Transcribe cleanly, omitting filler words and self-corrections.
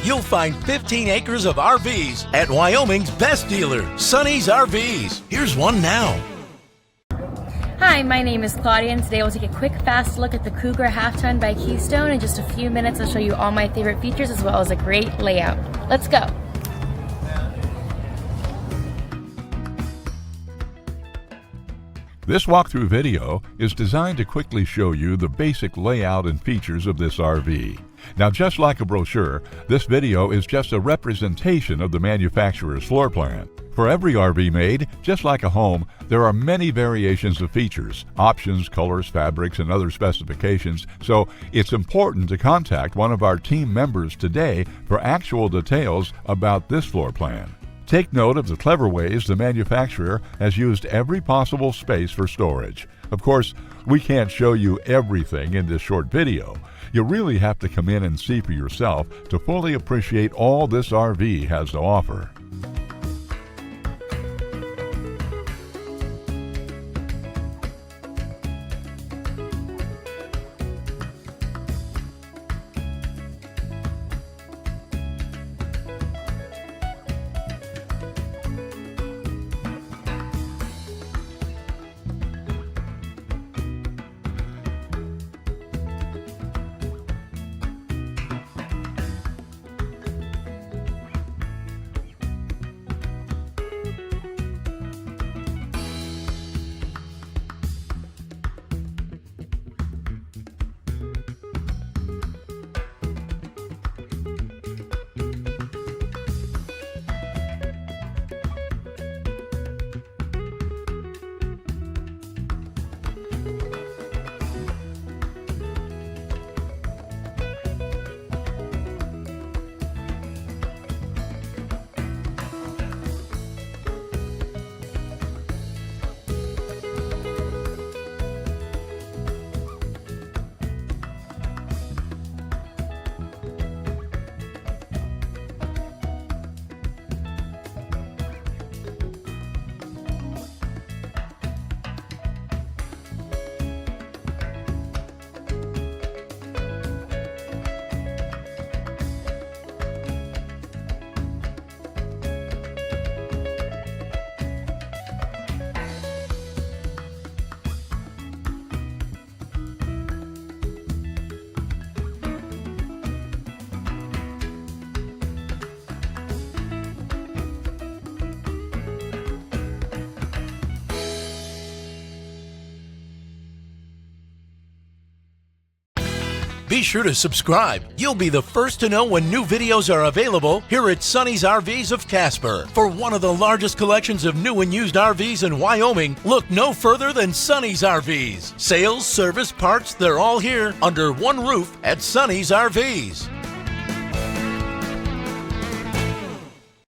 you'll find 15 acres of RVs at Wyoming's best dealer, Sonny's RVs. Here's one now. Hi, my name is Claudia, and today we'll take a quick, fast look at the Cougar Half-Ton by Keystone. In just a few minutes, I'll show you all my favorite features as well as a great layout. Let's go. This walkthrough video is designed to quickly show you the basic layout and features of this RV. Now, just like a brochure, this video is just a representation of the manufacturer's floor plan. For every RV made, just like a home, there are many variations of features, options, colors, fabrics, and other specifications, so it's important to contact one of our team members today for actual details about this floor plan. Take note of the clever ways the manufacturer has used every possible space for storage. Of course, we can't show you everything in this short video. You really have to come in and see for yourself to fully appreciate all this RV has to offer. Be sure to subscribe. You'll be the first to know when new videos are available here at Sonny's RVs of Casper. For one of the largest collections of new and used RVs in Wyoming, look no further than Sonny's RVs. Sales, service, parts, they're all here under one roof at Sonny's RVs.